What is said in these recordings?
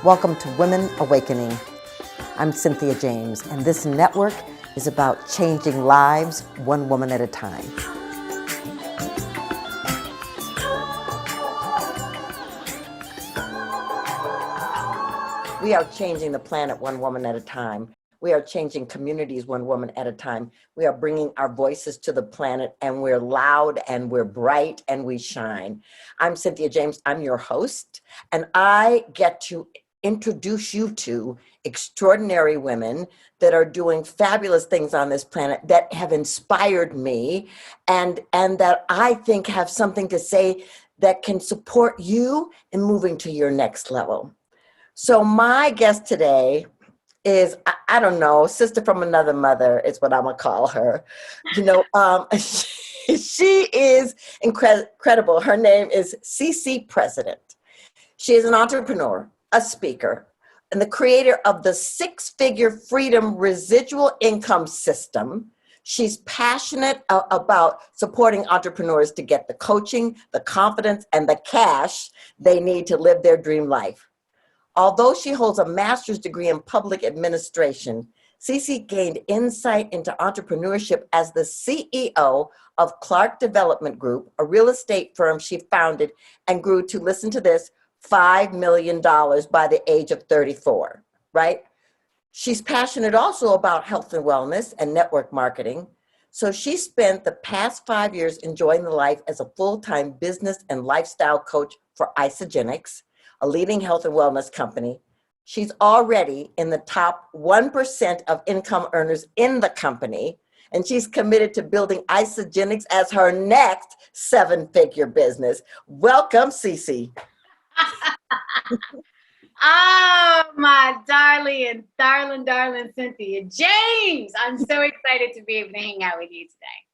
Welcome to Women Awakening. I'm Cynthia James, and this network is about changing lives one woman at a time. We are changing the planet one woman at a time. We are changing communities one woman at a time. We are bringing our voices to the planet, and we're loud and we're bright and we shine. I'm Cynthia James. I'm your host, and I get to introduce you to extraordinary women that are doing fabulous things on this planet that have inspired me and that I think have something to say that can support you in moving to your next level. So my guest today is, I don't know, sister from another mother is what I'm gonna call her. She is incredible. Her name is CeCe President. She is an entrepreneur, a speaker, and the creator of the six-figure freedom residual income system. She's passionate about supporting entrepreneurs to get the coaching, the confidence, and the cash they need to live their dream life. Although she holds a master's degree in public administration, CeCe gained insight into entrepreneurship as the CEO of Clark Development Group, a real estate firm she founded and grew to, listen to this, $5 million by the age of 34, right? She's passionate also about health and wellness and network marketing. So she spent the past 5 years enjoying the life as a full-time business and lifestyle coach for Isagenix, a leading health and wellness company. She's already in the top 1% of income earners in the company, and she's committed to building Isagenix as her next seven-figure business. Welcome, CeCe. Oh, my darling Cynthia James. I'm so excited to be able to hang out with you today.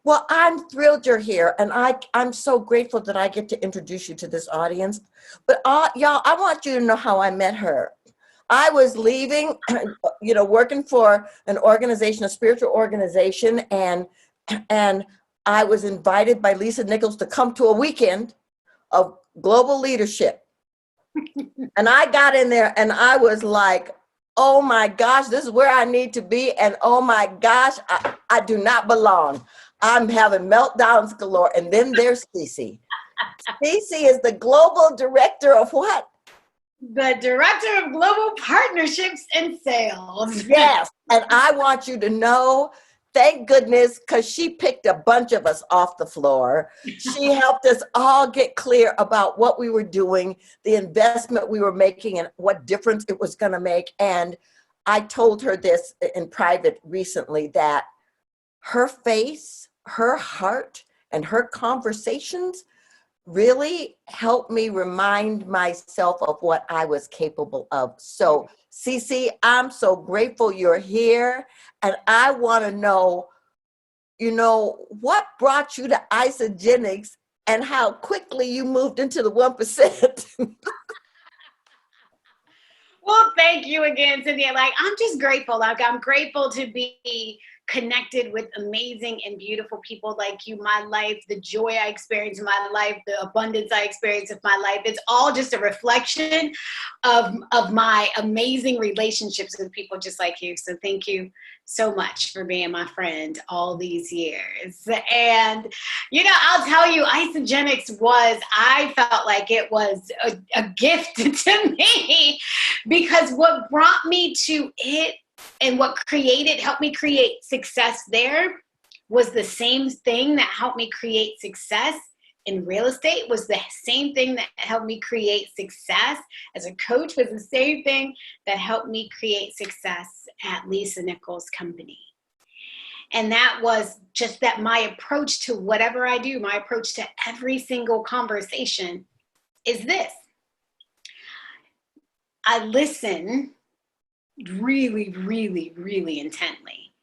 Well, I'm thrilled you're here, and I'm so grateful that I get to introduce you to this audience. But y'all, I want you to know how I met her. I was leaving, working for an organization, a spiritual organization, and I was invited by Lisa Nichols to come to a weekend of global leadership. And I got in there and I was like, oh my gosh, this is where I need to be. And oh my gosh, I do not belong. I'm having meltdowns galore. And then there's CeCe. CeCe is the global director of what? The director of global partnerships and sales. Yes. And I want you to know, thank goodness, because she picked a bunch of us off the floor. She helped us all get clear about what we were doing, the investment we were making, and what difference it was going to make. And I told her this in private recently, that her face, her heart, and her conversations really helped me remind myself of what I was capable of. So, CeCe, I'm so grateful you're here. And I want to know, what brought you to Isagenix and how quickly you moved into the 1%. Well, thank you again, Cynthia. I'm just grateful. I'm grateful to be connected with amazing and beautiful people like you. My life, the joy I experience in my life, the abundance I experience in my life, it's all just a reflection of my amazing relationships with people just like you. So thank you so much for being my friend all these years. And, I'll tell you, Isagenix I felt like it was a gift to me, because what brought me to it and what helped me create success there was the same thing that helped me create success in real estate, was the same thing that helped me create success as a coach, was the same thing that helped me create success at Lisa Nichols' company. And that was just that my approach to whatever I do, my approach to every single conversation is this. I listen really, really, really intently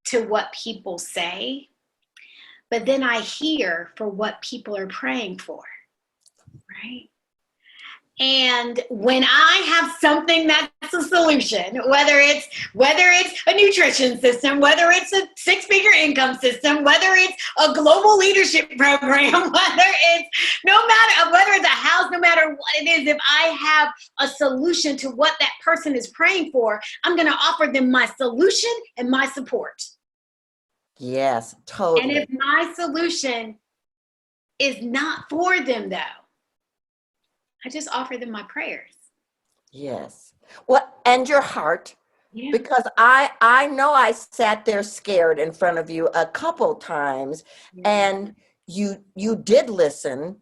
to what people say, but then I hear for what people are praying for, right? And when I have something that's a solution, whether it's a nutrition system, whether it's a six-figure income system, whether it's a global leadership program, whether it's a house, no matter what it is, if I have a solution to what that person is praying for, I'm going to offer them my solution and my support. Yes, And totally. if my solution is not for them, though, I just offer them my prayers. Yes. Well, and your heart, Yeah. because I know I sat there scared in front of you a couple times, and you did listen,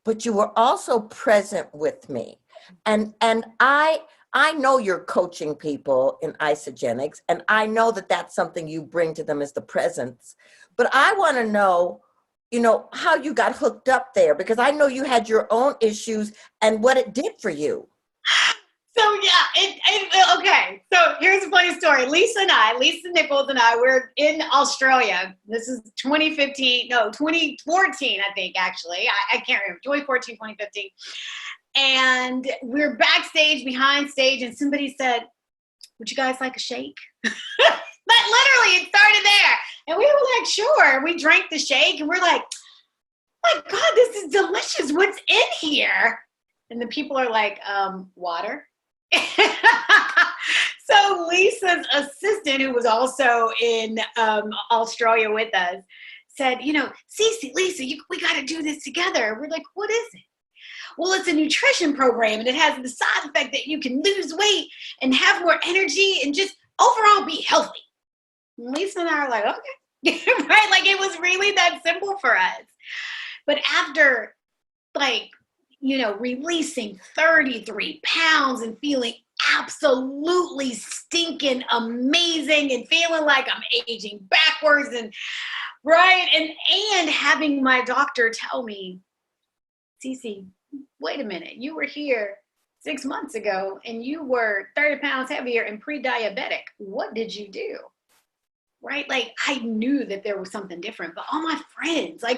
but you were also present with me. And I know you're coaching people in isogenics, and I know that that's something you bring to them is the presence. But I want to know, how you got hooked up there, because I know you had your own issues and what it did for you. So yeah, okay. So here's a funny story. Lisa Nichols and I, we're in Australia. This is 2014, I think, actually. I can't remember, 2014, 2015. And we're backstage, behind stage, and somebody said, would you guys like a shake? But literally, it started there. And we were like, sure. We drank the shake, and we're like, my God, this is delicious. What's in here? And the people are like, water. So Lisa's assistant, who was also in Australia with us, said, CeCe, Lisa, we got to do this together. We're like, what is it? Well, it's a nutrition program, and it has the side effect that you can lose weight and have more energy and just overall be healthy. And Lisa and I are like, okay. Right? Like, it was really that simple for us. But after, releasing 33 pounds and feeling absolutely stinking amazing and feeling like I'm aging backwards and having my doctor tell me, CeCe, wait a minute, you were here 6 months ago and you were 30 pounds heavier and pre-diabetic. What did you do? Right? Like, I knew that there was something different, but all my friends in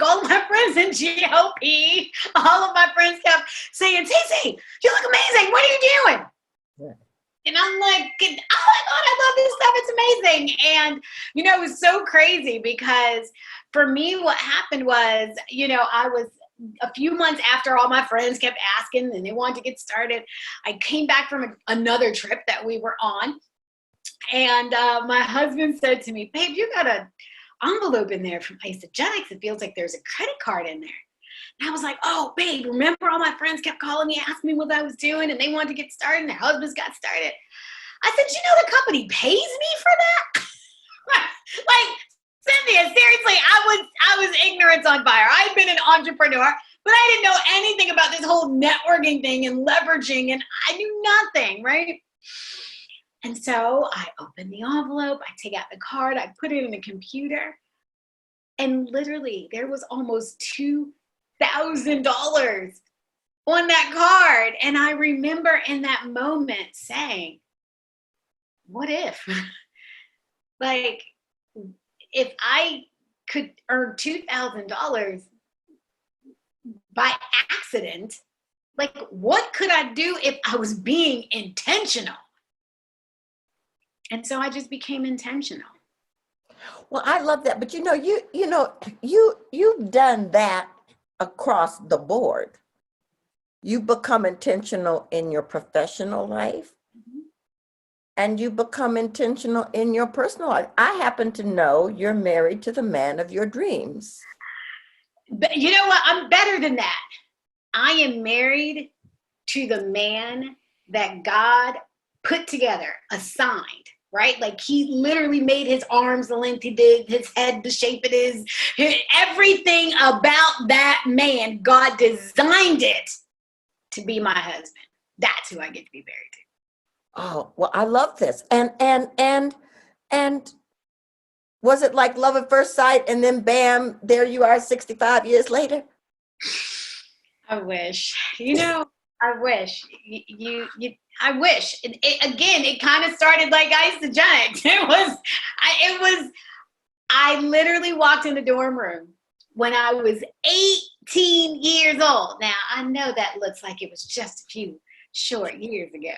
GLP, all of my friends kept saying, CeCe, you look amazing. What are you doing? Yeah. And I'm like, oh my God, I love this stuff. It's amazing. And, it was so crazy because for me, what happened was, I was a few months after all my friends kept asking and they wanted to get started. I came back from another trip that we were on. And my husband said to me, babe, you got an envelope in there from Isogenics. It feels like there's a credit card in there. And I was like, oh, babe, remember all my friends kept calling me, asking me what I was doing, and they wanted to get started, and their husbands got started. I said, the company pays me for that? Like, Cynthia, seriously, I was ignorance on fire. I'd been an entrepreneur, but I didn't know anything about this whole networking thing and leveraging, and I knew nothing, right? And so I opened the envelope, I take out the card, I put it in the computer, and literally there was almost $2,000 on that card. And I remember in that moment saying, what if? Like, if I could earn $2,000 by accident, like, what could I do if I was being intentional? And so I just became intentional. Well, I love that. But you've done that across the board. You become intentional in your professional life, and you become intentional in your personal life. I happen to know you're married to the man of your dreams. But you know what? I'm better than that. I am married to the man that God put together, assigned. Right? Like, he literally made his arms the length he did, his head the shape it is, everything about that man, God designed it to be my husband. That's who I get to be married to. Oh, well, I love this. And was it like love at first sight, and then bam, there you are 65 years later? I wish. I wish. I wish. It kind of started like Isogenics. I literally walked in the dorm room when I was 18 years old. Now, I know that looks like it was just a few short years ago.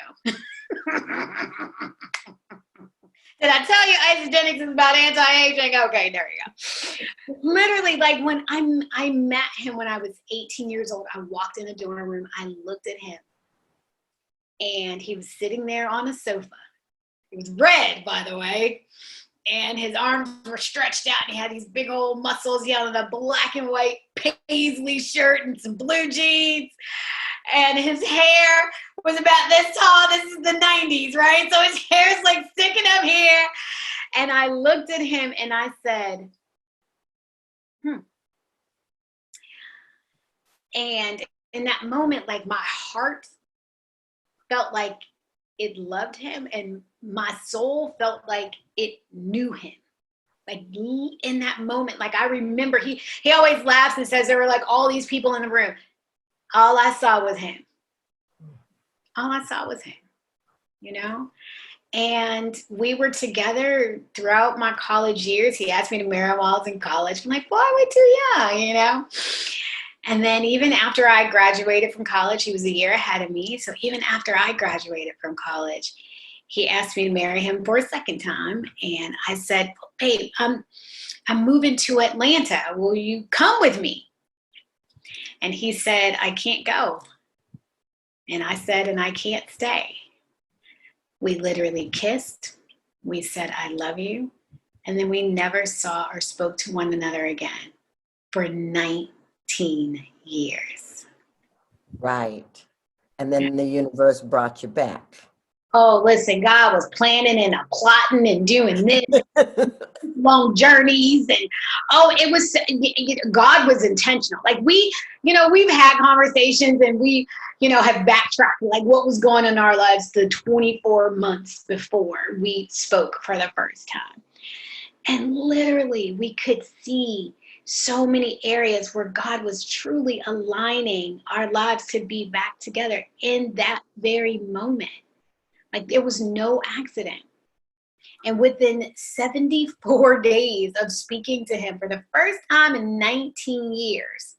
Did I tell you Isogenics is about anti-aging? Okay, there you go. Literally, like when I met him when I was 18 years old, I walked in the dorm room, I looked at him, and he was sitting there on a sofa. He was red, by the way, and his arms were stretched out, and he had these big old muscles. He had a black and white paisley shirt and some blue jeans, and his hair was about this tall. This is the 90s, right? So his hair's like sticking up here. And I looked at him and I said, And in that moment, like my heart felt like it loved him, and my soul felt like it knew him. Like in that moment, like I remember he always laughs and says there were like all these people in the room. All I saw was him. All I saw was him, you know? And we were together throughout my college years. He asked me to marry him while I was in college. I'm like, boy, we're too young, you know? And then even after I graduated from college, he was a year ahead of me. So even after I graduated from college, he asked me to marry him for a second time. And I said, babe, I'm moving to Atlanta. Will you come with me? And he said, I can't go. And I said, and I can't stay. We literally kissed. We said, I love you. And then we never saw or spoke to one another again for 19 years. Right. And then the universe brought you back. Oh, listen, God was planning and plotting and doing this, long journeys. And God was intentional. Like we've had conversations and we, have backtracked, like what was going on in our lives the 24 months before we spoke for the first time. And literally we could see so many areas where God was truly aligning our lives to be back together in that very moment. Like there was no accident. And within 74 days of speaking to him for the first time in 19 years,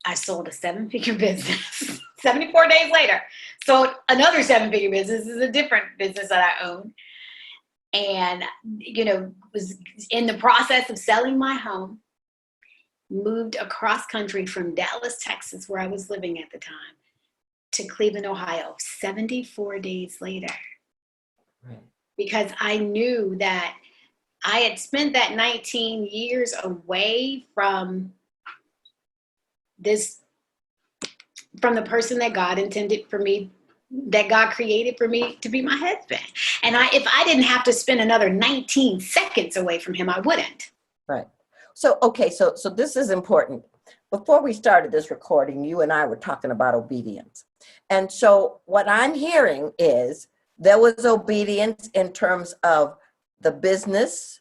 I sold a 7-figure business. 74 days later, sold another 7-figure business. This is a different business that I own. And, was in the process of selling my home, moved across country from Dallas, Texas, where I was living at the time, to Cleveland, Ohio, 74 days later. Right. Because I knew that I had spent that 19 years away from the person that God intended for me, that God created for me to be my husband. And if I didn't have to spend another 19 seconds away from him, I wouldn't. Right. So, okay, so this is important. Before we started this recording, you and I were talking about obedience. And so what I'm hearing is there was obedience in terms of the business,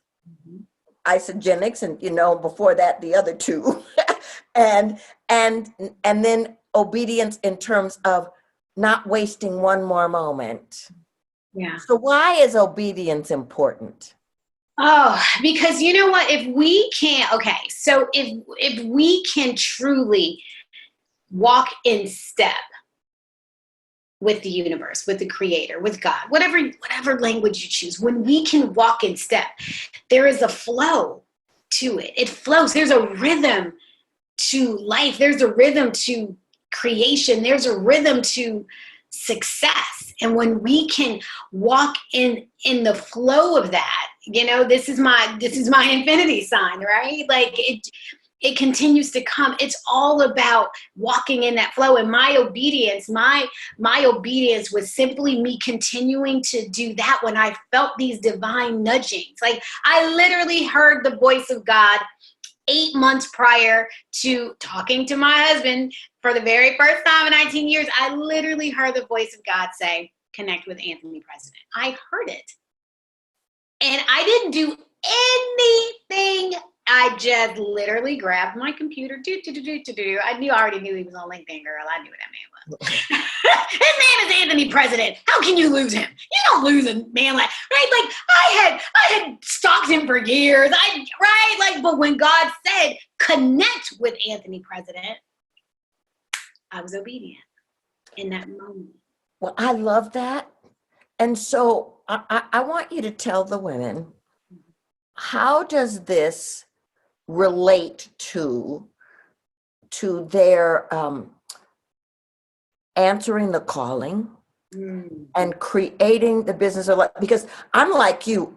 Isogenics, and before that the other two, and then obedience in terms of not wasting one more moment. Yeah. So why is obedience important? Oh, because you know what? If we can truly walk in step with the universe, with the creator, with God, whatever language you choose, when we can walk in step, there is a flow to it. It flows. There's a rhythm to life. There's a rhythm to creation. There's a rhythm to success. And when we can walk in the flow of that, this is my infinity sign, right? Like it continues to come. It's all about walking in that flow. And my obedience was simply me continuing to do that when I felt these divine nudgings. Like I literally heard the voice of God 8 months prior to talking to my husband for the very first time in 19 years. I literally heard the voice of God say, connect with Anthony President. I heard it. And I didn't do anything. I just literally grabbed my computer. I already knew he was on LinkedIn, girl. I knew what that man was. His name is Anthony President. How can you lose him? You don't lose a man right? Like I had stalked him for years. But when God said connect with Anthony President, I was obedient in that moment. Well, I love that. And so I want you to tell the women, how does this relate to their answering the calling and creating the business of life? Because I'm like you,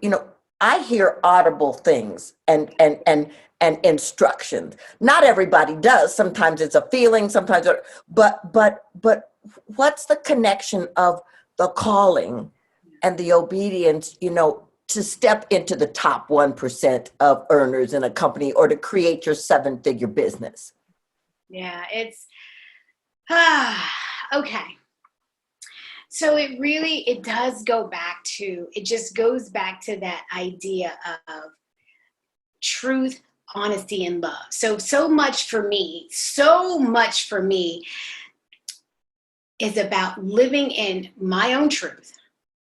I hear audible things and instructions. Not everybody does. Sometimes it's a feeling, sometimes, but what's the connection of the calling and the obedience, to step into the top 1% of earners in a company or to create your 7-figure business? Yeah, it's okay. So it does go back to, it just goes back to that idea of truth, honesty, and love. So much for me is about living in my own truth,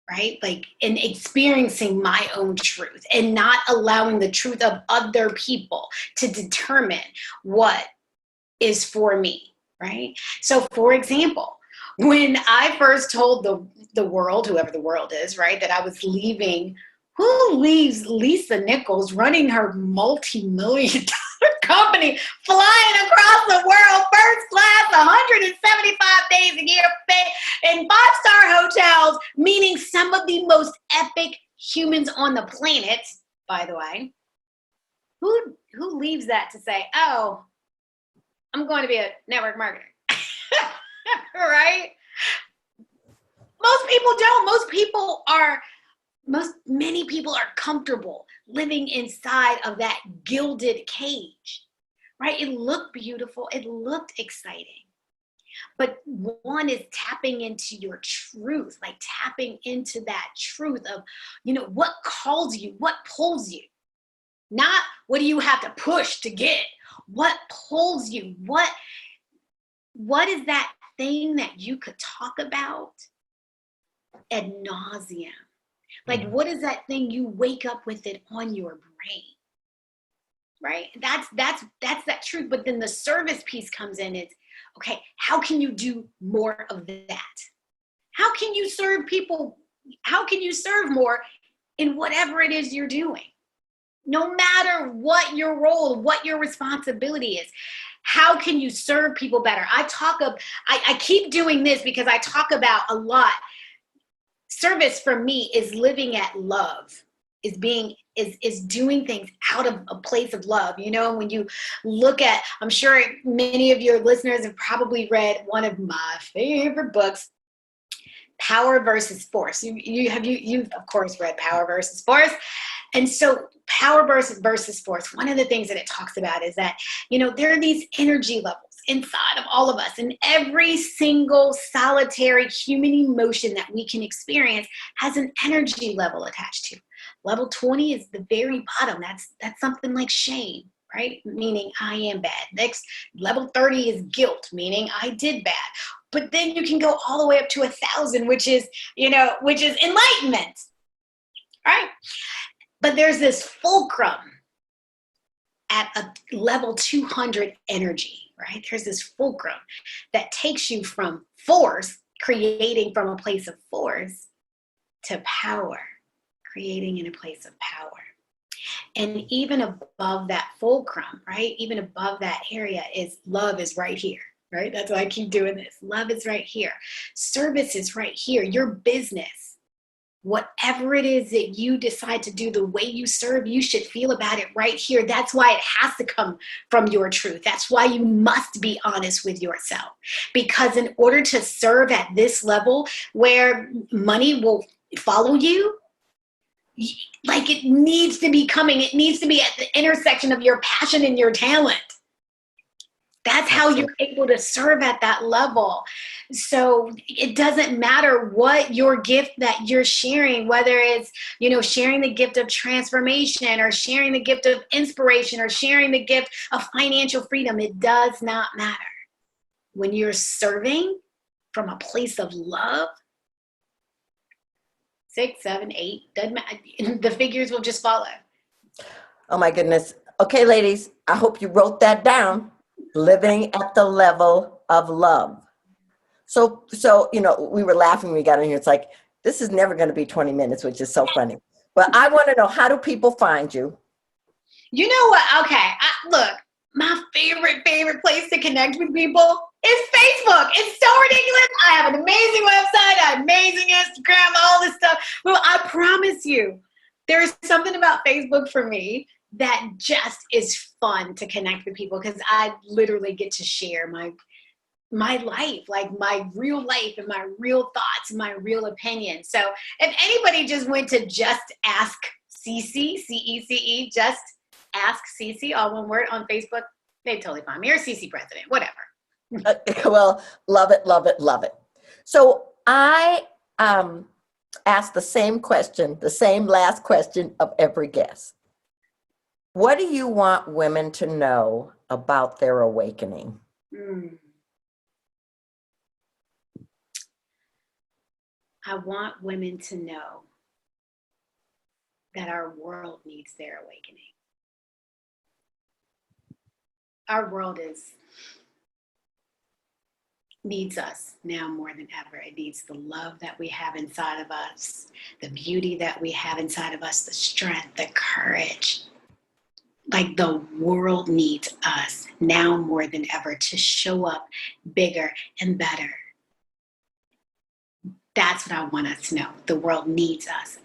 right? Like, and experiencing my own truth and not allowing the truth of other people to determine what is for me, right? So for example, when I first told the world, whoever the world is, right, that I was leaving, who leaves Lisa Nichols running her multi-million-dollar company, flying across the world, first class, 175 days a year, in 5-star hotels, meeting some of the most epic humans on the planet, by the way. Who leaves that to say, oh, I'm going to be a network marketer, right? Most people don't. Many people are comfortable living inside of that gilded cage, right? It looked beautiful. It looked exciting. But one is tapping into your truth, like tapping into that truth of, what calls you, what pulls you, not what do you have to push to get, what pulls you, what is that thing that you could talk about ad nauseum? Like, what is that thing you wake up with it on your brain? Right? That's that truth. But then the service piece comes in. It's okay, how can you do more of that? How can you serve people? How can you serve more in whatever it is you're doing? No matter what your role, what your responsibility is. How can you serve people better? I keep doing this because I talk about a lot. Service for me is living at love, is doing things out of a place of love. When you look at, I'm sure many of your listeners have probably read one of my favorite books, Power versus Force. You've of course read Power versus Force. And so power versus force, one of the things that it talks about is that, there are these energy levels inside of all of us, and every single solitary human emotion that we can experience has an energy level attached to. Level 20 is the very bottom. That's something like shame, right? Meaning I am bad. Next, level 30 is guilt, meaning I did bad. But then you can go all the way up to 1,000, which is enlightenment, right? But there's this fulcrum at a level 200 energy, right? There's this fulcrum that takes you from force, creating from a place of force, to power, creating in a place of power. And even above that fulcrum, right? Even above that area is love is right here, right? That's why I keep doing this. Love is right here. Service is right here. Your business, whatever it is that you decide to do, the way you serve, you should feel about it right here. That's why it has to come from your truth. That's why you must be honest with yourself. Because in order to serve at this level where money will follow you, like it needs to be at the intersection of your passion and your talent. That's how you're able to serve at that level. So it doesn't matter what your gift that you're sharing, whether it's, sharing the gift of transformation or sharing the gift of inspiration or sharing the gift of financial freedom. It does not matter. When you're serving from a place of love, 6, 7, 8, doesn't matter. The figures will just follow. Oh my goodness. Okay, ladies, I hope you wrote that down. Living at the level of love. So, we were laughing when we got in here. It's like, this is never going to be 20 minutes, which is so funny. But I want to know, how do people find you? You know what? Okay. Look, my favorite place to connect with people is Facebook. It's so ridiculous. I have an amazing website. I have amazing Instagram, all this stuff. Well, I promise you, there is something about Facebook for me that just is fun to connect with people, because I literally get to share my life, like my real life and my real thoughts and my real opinions. So if anybody just went to Just Ask CeCe, CeCe, Just Ask CeCe, all one word, on Facebook, they'd totally find me, or CeCe President, whatever. Well, love it, love it, love it. So I asked the same question, the same last question of every guest. What do you want women to know about their awakening? I want women to know that our world needs their awakening. Our world needs us now more than ever. It needs the love that we have inside of us, the beauty that we have inside of us, the strength, the courage. Like, the world needs us now more than ever to show up bigger and better. That's what I want us to know. The world needs us.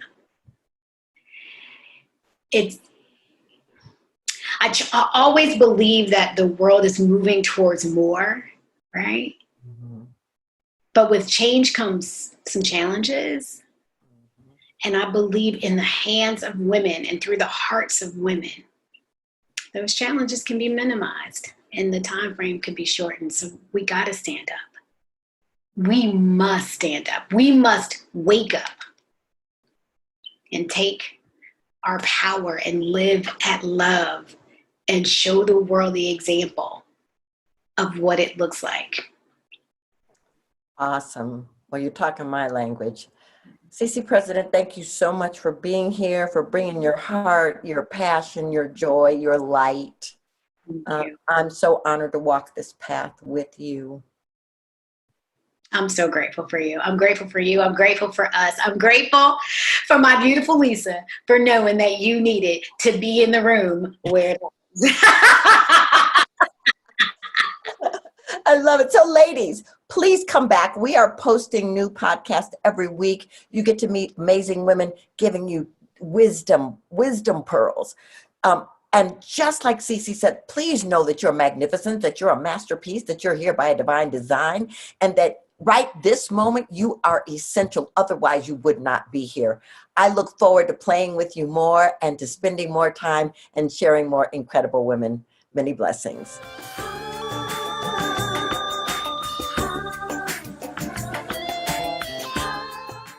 I always believe that the world is moving towards more, right? Mm-hmm. But with change comes some challenges. Mm-hmm. And I believe in the hands of women and through the hearts of women, those challenges can be minimized and the time frame can be shortened. So we got to stand up. We must stand up. We must wake up and take our power and live at love and show the world the example of what it looks like. Awesome. Well, you're talking my language. CeCe President, thank you so much for being here, for bringing your heart, your passion, your joy, your light. I'm so honored to walk this path with you. I'm so grateful for you. I'm grateful for you. I'm grateful for us. I'm grateful for my beautiful Lisa for knowing that you needed to be in the room where it was. I love it. So ladies, please come back. We are posting new podcasts every week. You get to meet amazing women giving you wisdom pearls. And just like CeCe said, please know that you're magnificent, that you're a masterpiece, that you're here by a divine design, and that right this moment, you are essential. Otherwise, you would not be here. I look forward to playing with you more and to spending more time and sharing more incredible women. Many blessings.